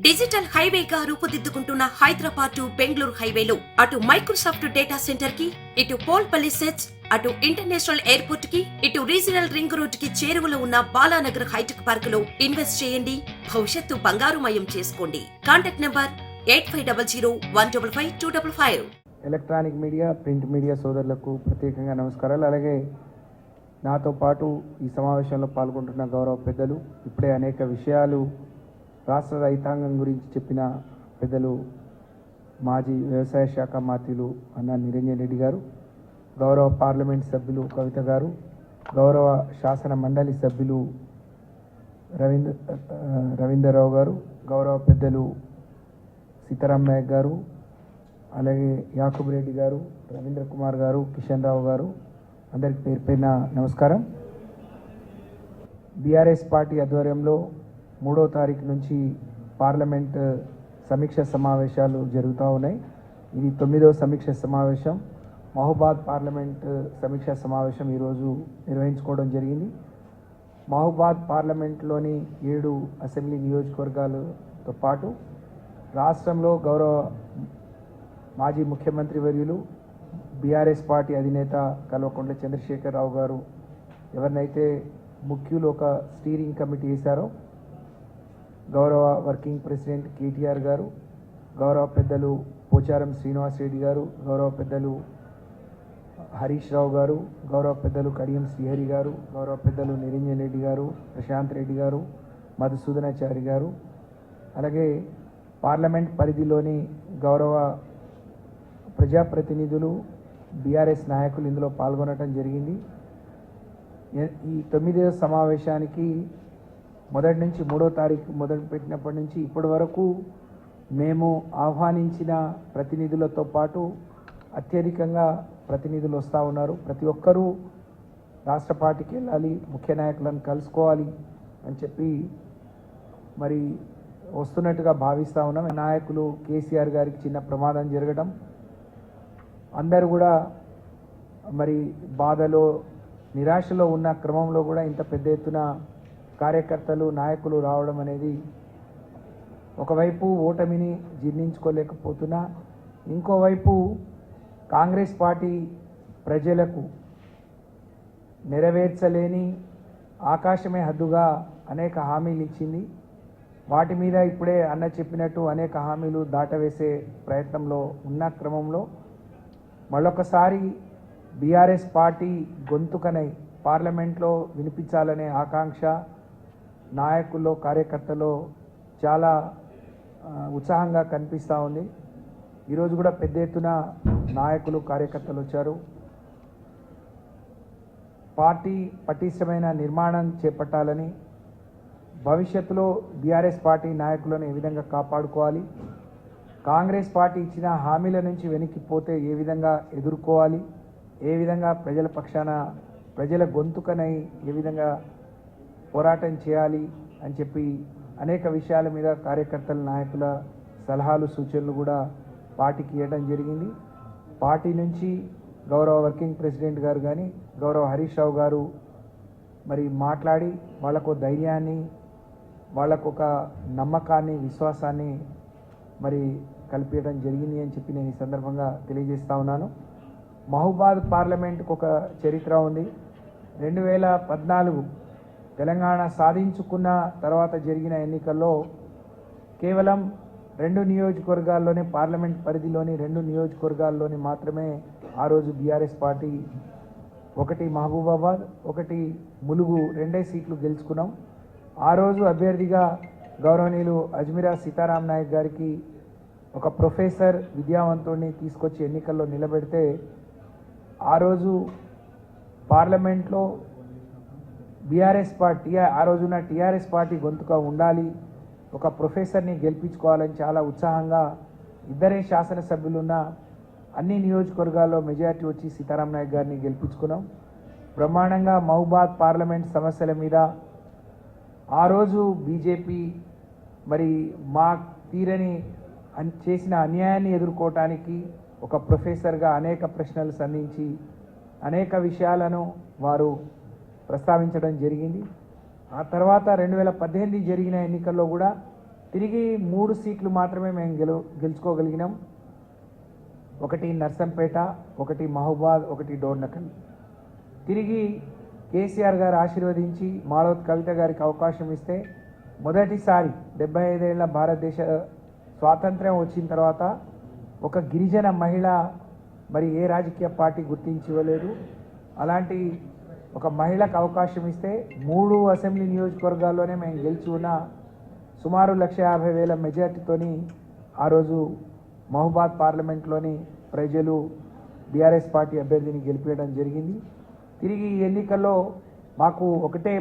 Digital హైవేగా రూపుదిద్దుకుంటున్న Hyderabad to Bengaluru హైవేలో అటు Microsoft data centre కి, ఇటు పోల్పల్లి సెట్స్, అటు ఇంటర్నేషనల్ ఎయిర్పోర్ట్ కి, ఇటు రీజనల్ రింగ్ రోడ్ కి చేరువలో ఉన్న బాలానగర్ హైటెక్ పార్క్ లో ఇన్వెస్ట్ చేయండి. భవిష్యత్తు బంగారుమయం చేసుకోండి. Contact number 8500155255. Electronic media, print media సోదరులకు ప్రత్యేకంగా నమస్కారాలు. అలాగే నాతో పాటు ఈ సమావేశంలో పాల్గొంటున్న గౌరవ పెద్దలు, ఇప్పుడే అనేక విషయాలు రాష్ట్ర రైతాంగం గురించి చెప్పిన పెద్దలు మాజీ వ్యవసాయ శాఖ మంత్రులు అన్న నిరంజన్ రెడ్డి గారు, గౌరవ పార్లమెంట్ సభ్యులు కవిత గారు, గౌరవ శాసన మండలి సభ్యులు రవీంద్రరావు గారు, గౌరవ పెద్దలు సీతారాం నాయక్ గారు, అలాగే యాకూబ్ రెడ్డి గారు, రవీంద్ర కుమార్ గారు, కిషన్ రావు గారు, అందరికి పేరు పేరున నమస్కారం. బీఆర్ఎస్ పార్టీ ఆధ్వర్యంలో 3వ తారీఖు నుంచి పార్లమెంట్ సమీక్ష సమావేశాలు జరుగుతూ ఉన్నాయి. ఇది 9వ సమీక్ష సమావేశం. మహబూబాద్ పార్లమెంట్ సమీక్ష సమావేశం ఈరోజు నిర్వహించుకోవడం జరిగింది. మహబూబాద్ పార్లమెంట్లోని 7 అసెంబ్లీ నియోజకవర్గాలతో పాటు రాష్ట్రంలో గౌరవ మాజీ ముఖ్యమంత్రి వర్యులు బీఆర్ఎస్ పార్టీ అధినేత కల్వకుంట్ల చంద్రశేఖరరావు గారు ఎవరినైతే ముఖ్యులు ఒక స్టీరింగ్ కమిటీ వేశారో, గౌరవ వర్కింగ్ ప్రెసిడెంట్ కేటీఆర్ గారు, గౌరవ పెద్దలు పోచారం శ్రీనివాస్ రెడ్డి గారు, గౌరవ పెద్దలు హరీష్ రావు గారు, గౌరవ పెద్దలు కడియం శ్రీహరి గారు, గౌరవ పెద్దలు నిరంజన్ రెడ్డి గారు, ప్రశాంత్ రెడ్డి గారు, మధుసూదనాచారి గారు, అలాగే పార్లమెంట్ పరిధిలోని గౌరవ ప్రజాప్రతినిధులు, బీఆర్ఎస్ నాయకులు ఇందులో పాల్గొనడం జరిగింది. ఈ 9వ సమావేశానికి మొదటి నుంచి 3వ తారీఖు మొదలుపెట్టినప్పటి నుంచి ఇప్పటి వరకు మేము ఆహ్వానించిన ప్రతినిధులతో పాటు అత్యధికంగా ప్రతినిధులు వస్తూ ఉన్నారు. ప్రతి ఒక్కరూ రాష్ట్ర పార్టీకి వెళ్ళాలి, ముఖ్య నాయకులను కలుసుకోవాలి అని చెప్పి మరి వస్తున్నట్టుగా భావిస్తూ ఉన్నాం. నాయకులు కేసీఆర్ గారికి చిన్న ప్రమాదం జరగడం, అందరూ కూడా మరి బాధలో నిరాశలో ఉన్న క్రమంలో కూడా ఇంత పెద్ద ఎత్తున కార్యకర్తలు నాయకులు రావడం అనేది ఒకవైపు ఓటమిని జీర్ణించుకోలేకపోతున్నా, ఇంకోవైపు కాంగ్రెస్ పార్టీ ప్రజలకు నెరవేర్చలేని ఆకాశమే హద్దుగా అనేక హామీలు ఇచ్చింది. వాటి మీద ఇప్పుడే అన్న చెప్పినట్టు అనేక హామీలు దాటవేసే ప్రయత్నంలో ఉన్న క్రమంలో మళ్ళొకసారి బీఆర్ఎస్ పార్టీ గొంతుకనై పార్లమెంట్లో వినిపించాలనే ఆకాంక్ష నాయకుల్లో, కార్యకర్తల్లో చాలా ఉత్సాహంగా కనిపిస్తూ ఉంది. ఈరోజు కూడా పెద్ద ఎత్తున నాయకులు, కార్యకర్తలు వచ్చారు. పార్టీ పటిష్టమైన నిర్మాణం చేపట్టాలని, భవిష్యత్తులో బీఆర్ఎస్ పార్టీ నాయకులను ఏ విధంగా కాపాడుకోవాలి, కాంగ్రెస్ పార్టీ ఇచ్చిన హామీల నుంచి వెనక్కిపోతే ఏ విధంగా ఎదుర్కోవాలి, ఏ విధంగా ప్రజల పక్షాన ప్రజల గొంతుకనై ఏ విధంగా పోరాటం చేయాలి అని చెప్పి అనేక విషయాల మీద కార్యకర్తల, నాయకుల సలహాలు, సూచనలు కూడా పార్టీకి ఇవ్వడం జరిగింది. పార్టీ నుంచి గౌరవ వర్కింగ్ ప్రెసిడెంట్ గారు కానీ, గౌరవ హరీష్ రావు గారు మరి మాట్లాడి వాళ్ళకు ధైర్యాన్ని, వాళ్ళకు ఒక నమ్మకాన్ని, విశ్వాసాన్ని మరి కల్పించడం జరిగింది అని చెప్పి నేను ఈ సందర్భంగా తెలియజేస్తా ఉన్నాను. మహబూబాద్ పార్లమెంట్కు ఒక చరిత్ర ఉంది. 2014 తెలంగాణ సాధించుకున్న తర్వాత జరిగిన ఎన్నికల్లో కేవలం 2 నియోజకవర్గాల్లోనే, పార్లమెంట్ పరిధిలోని 2 నియోజకవర్గాల్లోని మాత్రమే ఆ రోజు బీఆర్ఎస్ పార్టీ, ఒకటి మహబూబాబాద్, ఒకటి ములుగు, 2 సీట్లు గెలుచుకున్నాం. ఆ రోజు అభ్యర్థిగా గౌరవనీయులు అజ్మీరా సీతారాం నాయక్ గారికి ఒక ప్రొఫెసర్ విద్యావంతుడిని తీసుకొచ్చి ఎన్నికల్లో నిలబెడితే ఆ రోజు పార్లమెంట్లో బీఆర్ఎస్ పార్టీ, ఆ రోజున టీఆర్ఎస్ పార్టీ గొంతుగా ఉండాలి, ఒక ప్రొఫెసర్ని గెలిపించుకోవాలని చాలా ఉత్సాహంగా ఇద్దరే శాసనసభ్యులున్న అన్ని నియోజకవర్గాల్లో మెజారిటీ వచ్చి సీతారాం నాయక్ గారిని గెలిపించుకున్నాం. బ్రహ్మాండంగా మహబూబాద్ పార్లమెంట్ సమస్యల మీద ఆ రోజు బీజేపీ మరి మా తీరని చేసిన అన్యాయాన్ని ఎదుర్కోవటానికి ఒక ప్రొఫెసర్గా అనేక ప్రశ్నలు సంధించి అనేక విషయాలను వారు ప్రస్తావించడం జరిగింది. ఆ తర్వాత 2018 జరిగిన ఎన్నికల్లో కూడా తిరిగి 3 సీట్లు మాత్రమే మేము గెలుచుకోగలిగినాం. ఒకటి నర్సంపేట, ఒకటి మహబూబాద్, ఒకటి డోర్నకల్. తిరిగి కేసీఆర్ గారు ఆశీర్వదించి మాళవత్ కవిత గారికి అవకాశం ఇస్తే మొదటిసారి 75 ఏళ్ల భారతదేశ స్వాతంత్ర్యం వచ్చిన తర్వాత ఒక గిరిజన మహిళ మరి ఏ రాజకీయ పార్టీ గుర్తించి ఇవ్వలేదు. అలాంటి ఒక మహిళకు అవకాశం ఇస్తే 3 అసెంబ్లీ నియోజకవర్గాల్లోనే మేము గెలిచి ఉన్న సుమారు 1,50,000 మెజార్టీతోని ఆ రోజు మహబూబాద్ పార్లమెంట్లోని ప్రజలు బీఆర్ఎస్ పార్టీ అభ్యర్థిని గెలిపించడం జరిగింది. తిరిగి ఈ ఎన్నికల్లో మాకు ఒకటే